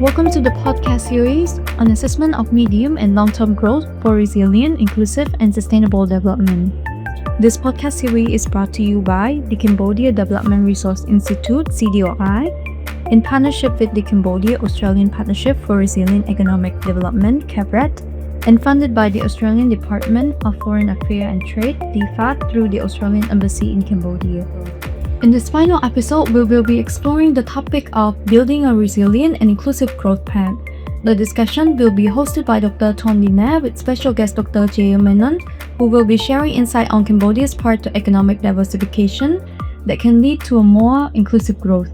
Welcome to the podcast series on assessment of medium and long-term growth for resilient, inclusive, and sustainable development. This podcast series is brought to you by the Cambodia Development Resource Institute (CDOI) in partnership with the Cambodia Australian Partnership for Resilient Economic Development (CAPRED) and funded by the Australian Department of Foreign Affairs and Trade (DFAT) through the Australian Embassy in Cambodia. In this final episode, we will be exploring the topic of building a resilient and inclusive growth path. The discussion will be hosted by Dr CHHORN Dina with special guest Dr Jayant Menon, who will be sharing insight on Cambodia's part to economic diversification that can lead to a more inclusive growth,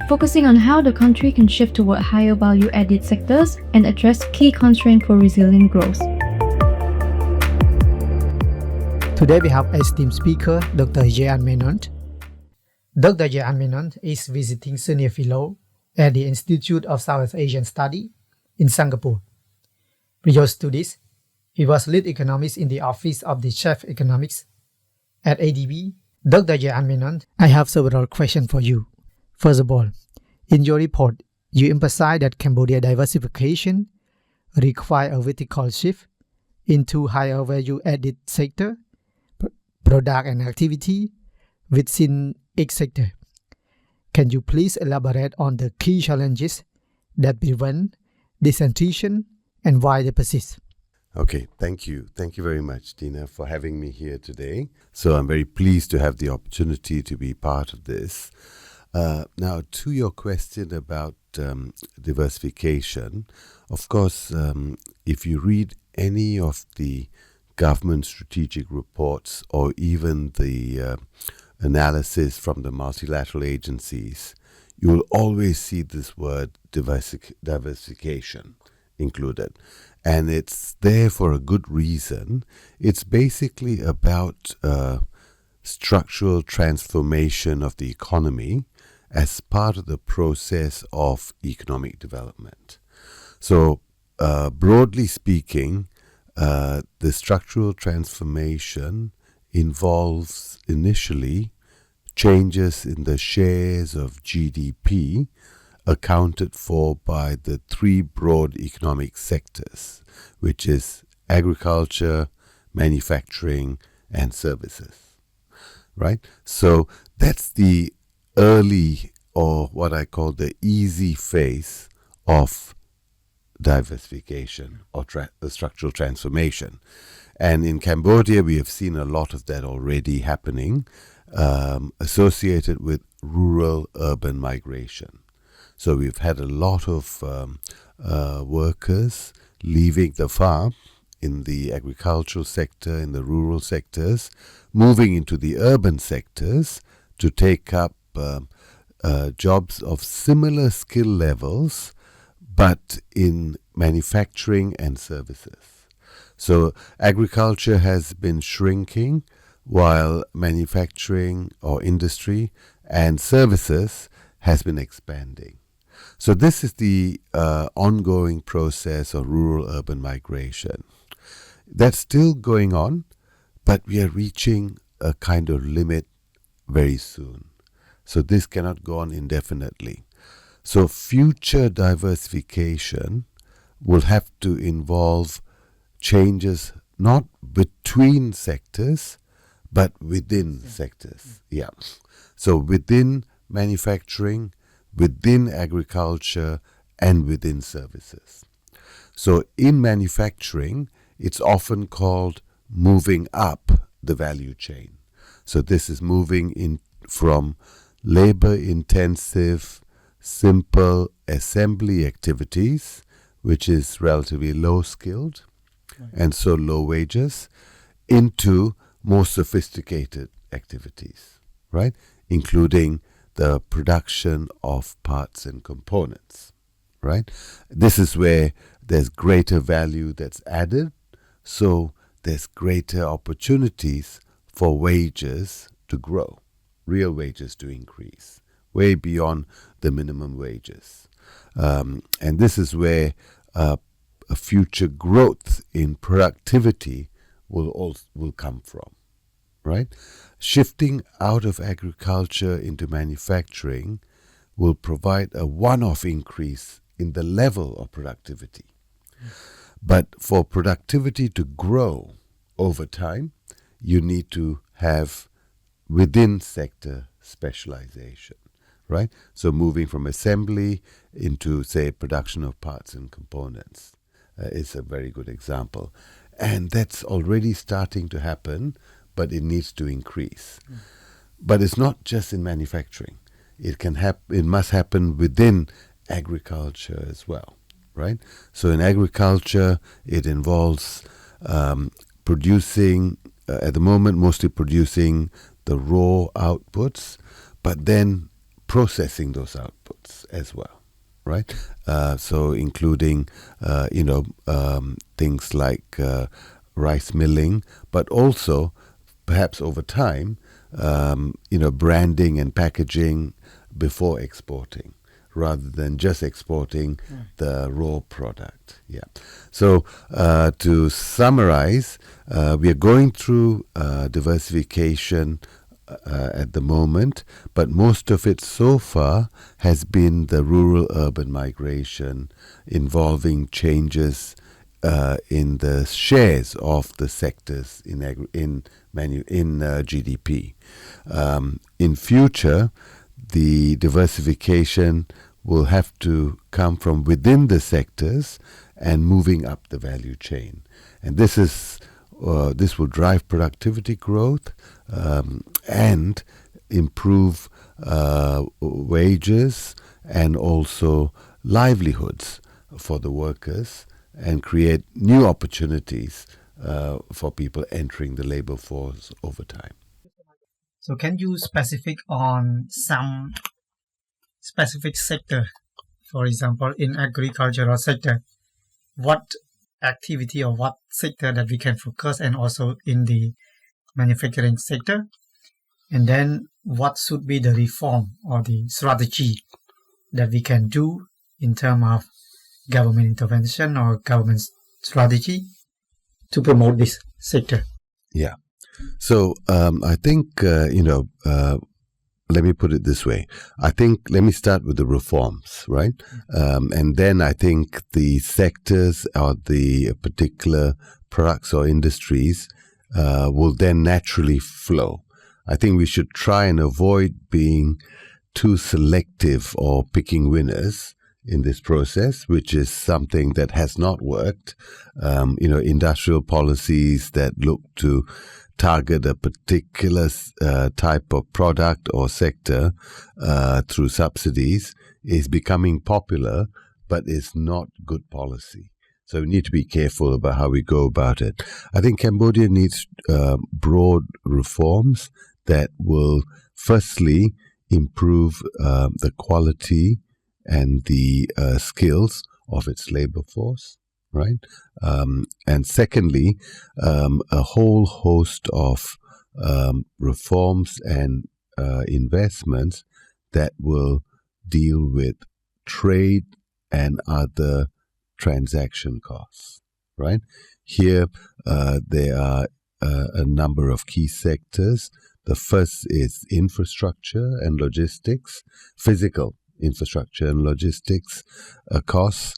focusing on how the country can shift toward higher value-added sectors and address key constraints for resilient growth. Today we have esteemed speaker Dr Jayant Menon. Dr. Jayant Menon is visiting senior fellow at the Institute of Southeast Asian Studies in Singapore. Previous to this, he was lead economist in the office of the chief economist at ADB. Dr. Jayant Menon, I have several questions for you. First of all, in your report, you emphasize that Cambodia diversification requires a vertical shift into higher value-added sector, product and activity within each sector. Can you please elaborate on the key challenges that prevent this transition and why they persist? Okay, thank you. Thank you very much, Dina, for having me here today. So I'm very pleased to have the opportunity to be part of this. Now, to your question about diversification, of course, if you read any of the government strategic reports or even the analysis from the multilateral agencies, you will always see this word diversification included. And it's there for a good reason. It's basically about structural transformation of the economy as part of the process of economic development. So, broadly speaking, the structural transformation involves initially changes in the shares of GDP accounted for by the three broad economic sectors, which is agriculture, manufacturing, and services. Right? So that's the early, or what I call the easy phase of diversification or structural transformation. And in Cambodia, we have seen a lot of that already happening, associated with rural-urban migration. So we've had a lot of workers leaving the farm in the agricultural sector, in the rural sectors, moving into the urban sectors to take up jobs of similar skill levels, but in manufacturing and services. So agriculture has been shrinking while manufacturing or industry and services has been expanding. So this is the ongoing process of rural-urban migration. That's still going on, but we are reaching a kind of limit very soon. So this cannot go on indefinitely. So future diversification will have to involve changes not between sectors, but within sectors. Yeah. So within manufacturing, within agriculture, and within services. So in manufacturing, it's often called moving up the value chain. So this is moving in from labor-intensive, simple assembly activities, which is relatively low-skilled, and so low wages, into more sophisticated activities, right? Including the production of parts and components, right? This is where there's greater value that's added, so there's greater opportunities for wages to grow, real wages to increase, way beyond the minimum wages. And this is where a future growth in productivity will come from, right? Shifting out of agriculture into manufacturing will provide a one-off increase in the level of productivity. But for productivity to grow over time, you need to have within sector specialization, right? So moving from assembly into, say, production of parts and components is a very good example. And that's already starting to happen, but it needs to increase. But it's not just in manufacturing. It must happen within agriculture as well, right? So in agriculture, it involves producing, at the moment, mostly producing the raw outputs, but then processing those outputs as well, right? So including, things like rice milling, but also perhaps over time, branding and packaging before exporting, rather than just exporting the raw product. Yeah. So to summarize, we are going through diversification at the moment, but most of it so far has been the rural-urban migration involving changes in the shares of the sectors in GDP. In future, the diversification will have to come from within the sectors and moving up the value chain, and this will drive productivity growth and improve wages and also livelihoods for the workers, and create new opportunities for people entering the labor force over time. So can you specific on some specific sector, for example, in agricultural sector, what activity or what sector that we can focus, and also in the manufacturing sector, and then what should be the reform or the strategy that we can do in terms of government intervention or government strategy to promote this sector? Yeah. So I think, let me put it this way. Let me start with the reforms, right? And then I think the sectors or the particular products or industries will then naturally flow. I think we should try and avoid being too selective or picking winners in this process, which is something that has not worked. Industrial policies that look to target a particular type of product or sector through subsidies is becoming popular, but is not good policy. So we need to be careful about how we go about it. I think Cambodia needs broad reforms that will firstly improve the quality and the skills of its labor force, right? And secondly, a whole host of reforms and investments that will deal with trade and other transaction costs, right? Here, there are a number of key sectors. The first is infrastructure and logistics, physical infrastructure and logistics costs,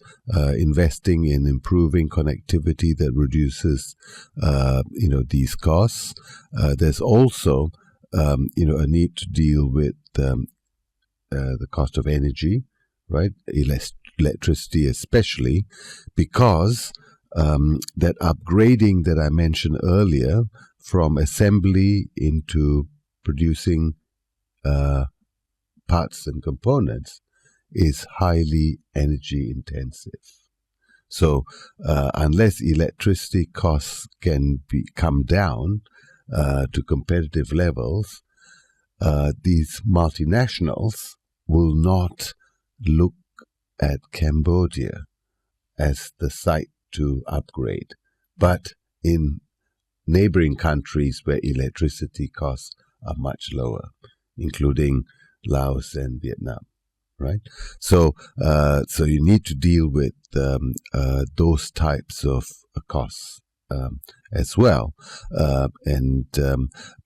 investing in improving connectivity that reduces, these costs. There's also, a need to deal with the cost of energy, right? Electricity especially, because that upgrading that I mentioned earlier from assembly into producing parts and components is highly energy intensive. So unless electricity costs can come down to competitive levels, these multinationals will not look at Cambodia as the site to upgrade, but in neighboring countries where electricity costs are much lower, including Laos and Vietnam, right? So you need to deal with those types of costs as well.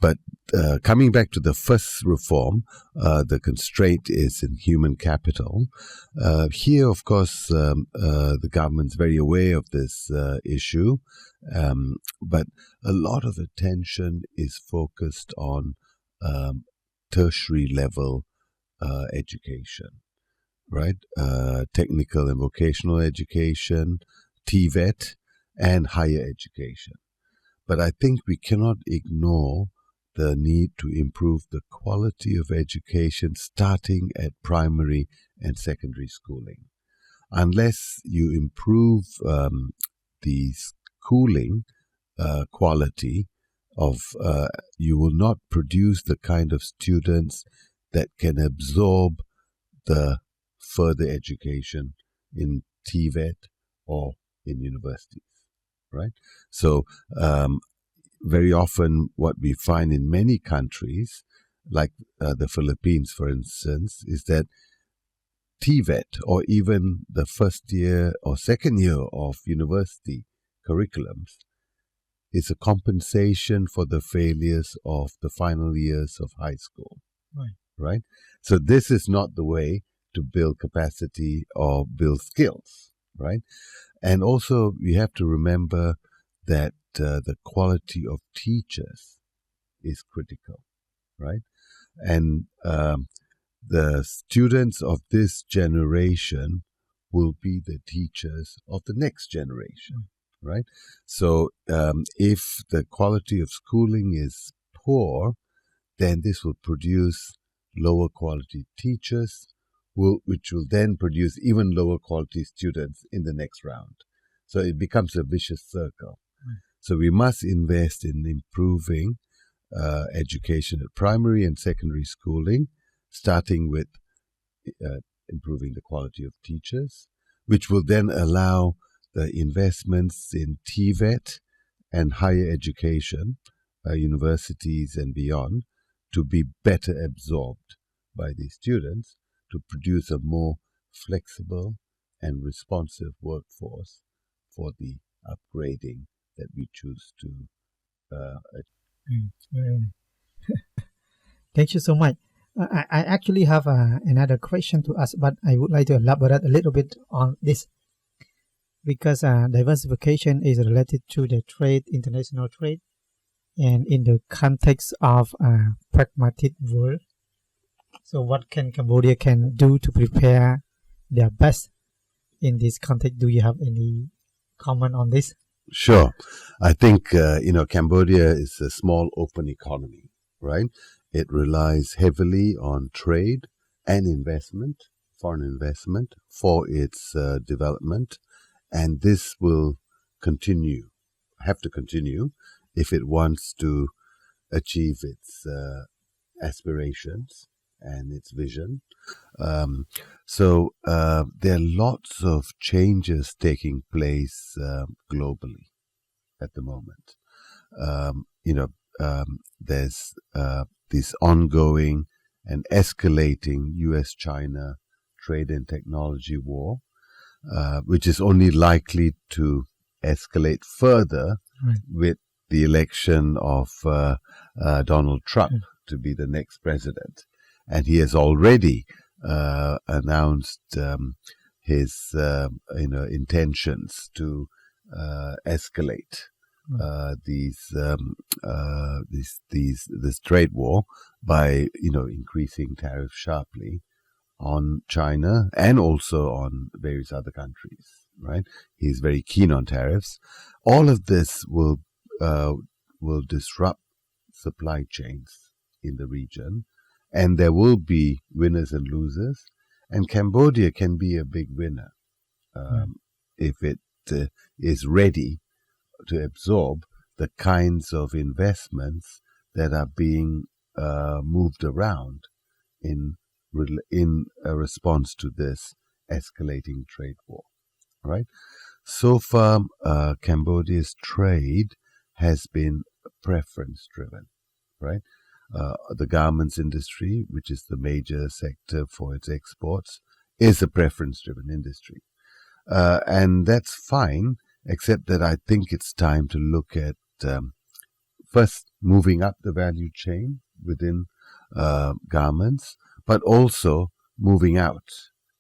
But coming back to the first reform, the constraint is in human capital. Here, of course, the government's very aware of this issue, but a lot of attention is focused on tertiary level education, right? Technical and vocational education, TVET, and higher education. But I think we cannot ignore the need to improve the quality of education starting at primary and secondary schooling. Unless you improve the schooling quality of, you will not produce the kind of students that can absorb the further education in TVET or in universities, right? So very often what we find in many countries, like the Philippines, for instance, is that TVET or even the first year or second year of university curriculums is a compensation for the failures of the final years of high school, right? So this is not the way to build capacity or build skills, right? And also we have to remember that the quality of teachers is critical, right? And the students of this generation will be the teachers of the next generation, right? So if the quality of schooling is poor, then this will produce lower quality teachers, which will then produce even lower quality students in the next round. So it becomes a vicious circle. So we must invest in improving education at primary and secondary schooling, starting with improving the quality of teachers, which will then allow the investments in TVET and higher education, universities and beyond, to be better absorbed by these students to produce a more flexible and responsive workforce for the upgrading that we choose to Thank you so much. I actually have another question to ask, but I would like to elaborate a little bit on this, because diversification is related to the trade, international trade, and in the context of a pragmatic world. So what can Cambodia can do to prepare their best in this context? Do you have any comment on this? Sure. I think, Cambodia is a small open economy, right? It relies heavily on trade and investment, foreign investment, for its development. And this will have to continue if it wants to achieve its aspirations and its vision. So there are lots of changes taking place globally at the moment. There's this ongoing and escalating US-China trade and technology war, which is only likely to escalate further with the election of Donald Trump to be the next president. And he has already announced his intentions to escalate this trade war by increasing tariffs sharply on China and also on various other countries. Right? He's very keen on tariffs. All of this will disrupt supply chains in the region, and there will be winners and losers. And Cambodia can be a big winner if it is ready to absorb the kinds of investments that are being moved around in a response to this escalating trade war. Right? So far, Cambodia's trade has been preference-driven. Right? The garments industry, which is the major sector for its exports, is a preference-driven industry. And that's fine except that I think it's time to look at first moving up the value chain within garments, but also moving out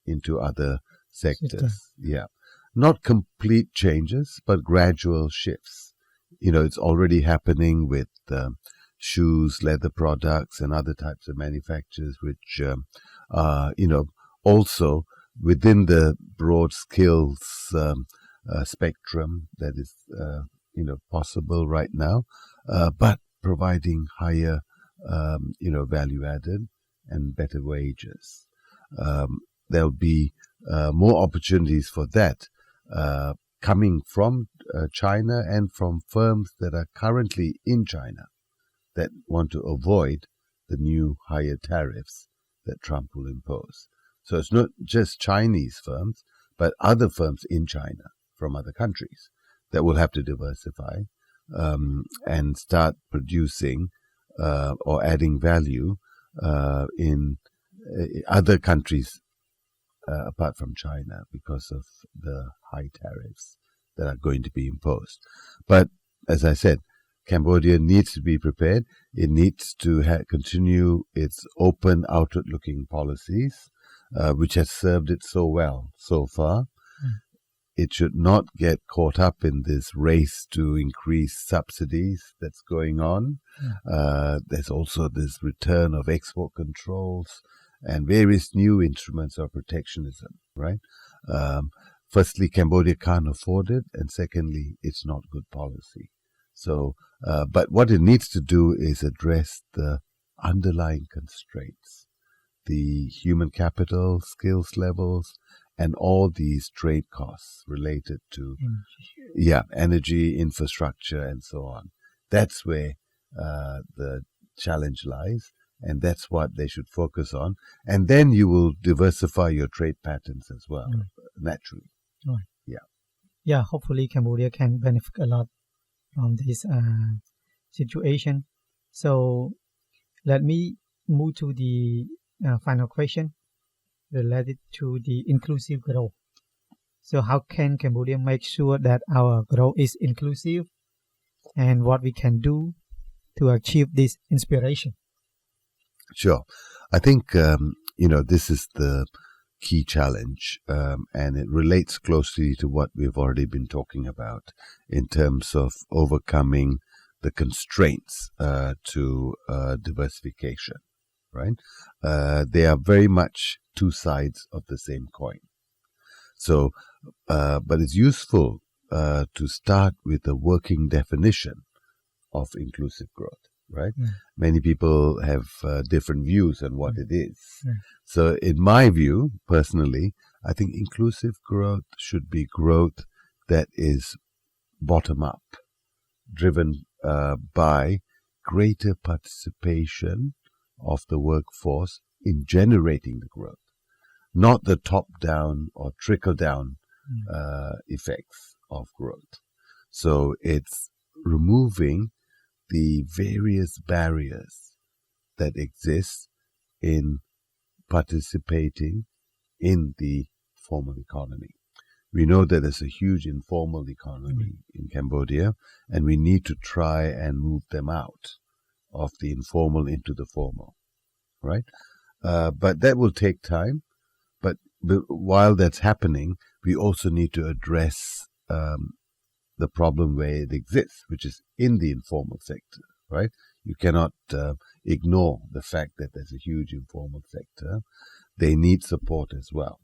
into other sectors. Yeah. Not complete changes, but gradual shifts. It's already happening with shoes, leather products, and other types of manufacturers, which, also within the broad skills spectrum that is, possible right now, but providing higher, value added and better wages. There'll be more opportunities for that coming from China and from firms that are currently in China that want to avoid the new higher tariffs that Trump will impose. So it's not just Chinese firms, but other firms in China from other countries that will have to diversify and start producing or adding value in other countries apart from China because of the high tariffs that are going to be imposed. But as I said, Cambodia needs to be prepared. It needs to continue its open, outward-looking policies, which has served it so well so far. It should not get caught up in this race to increase subsidies that's going on. There's also this return of export controls and various new instruments of protectionism, right? Firstly, Cambodia can't afford it, and secondly, it's not good policy. So, but what it needs to do is address the underlying constraints, the human capital, skills levels, and all these trade costs related to energy, infrastructure, and so on. That's where the challenge lies, and that's what they should focus on. And then you will diversify your trade patterns as well, naturally. Right. Yeah. Yeah, hopefully Cambodia can benefit a lot from this situation. So let me move to the final question related to the inclusive growth. So how can Cambodia make sure that our growth is inclusive, and what we can do to achieve this inspiration? Sure. I think, this is the key challenge, and it relates closely to what we've already been talking about in terms of overcoming the constraints to diversification, right? They are very much two sides of the same coin. So, but it's useful to start with a working definition of inclusive growth, right? Many people have different views on what it is. So in my view, personally, I think inclusive growth should be growth that is bottom-up, driven by greater participation of the workforce in generating the growth, not the top-down or trickle-down effects of growth. So it's removing the various barriers that exist in participating in the formal economy. We know that there's a huge informal economy in Cambodia, and we need to try and move them out of the informal into the formal, right? But that will take time. But while that's happening, we also need to address the problem where it exists, which is in the informal sector, right? You cannot ignore the fact that there's a huge informal sector. They need support as well,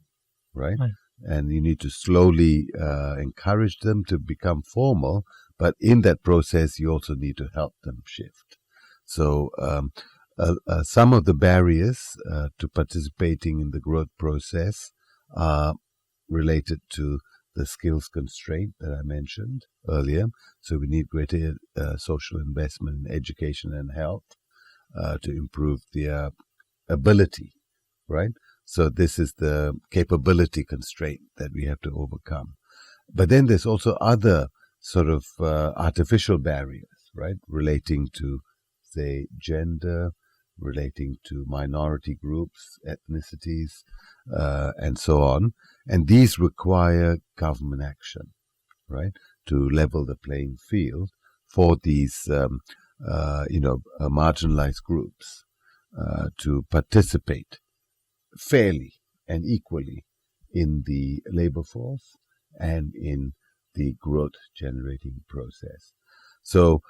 right? And you need to slowly encourage them to become formal, but in that process, you also need to help them shift. So some of the barriers to participating in the growth process are related to the skills constraint that I mentioned earlier. So we need greater social investment in education and health to improve their ability, right? So this is the capability constraint that we have to overcome. But then there's also other sort of artificial barriers, right? Relating to, say, gender, relating to minority groups, ethnicities, and so on. And these require government action, right? to level the playing field for these marginalized groups to participate fairly and equally in the labor force and in the growth generating process. So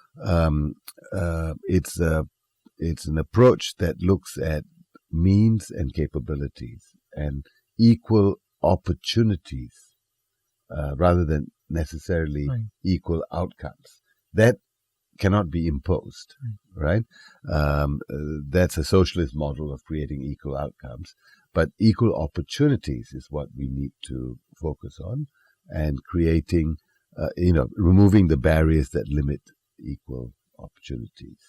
it's an approach that looks at means and capabilities and equal opportunities rather than necessarily equal outcomes. That cannot be imposed, right? That's a socialist model of creating equal outcomes, but equal opportunities is what we need to focus on, and creating, removing the barriers that limit equal opportunities.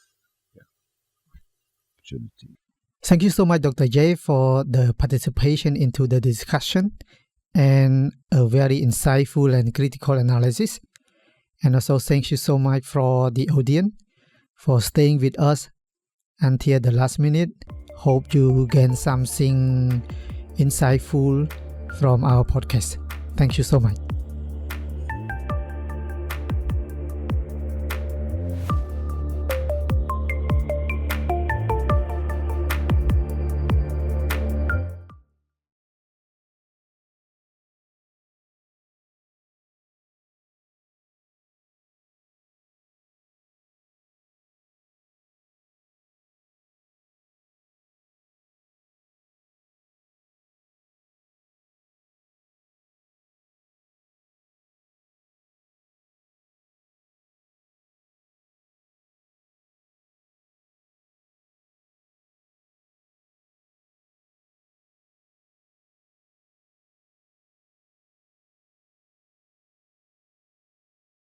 Thank you so much, Dr. J, for the participation into the discussion and a very insightful and critical analysis. And also thank you so much for the audience for staying with us until the last minute. Hope you gain something insightful from our podcast. Thank you so much.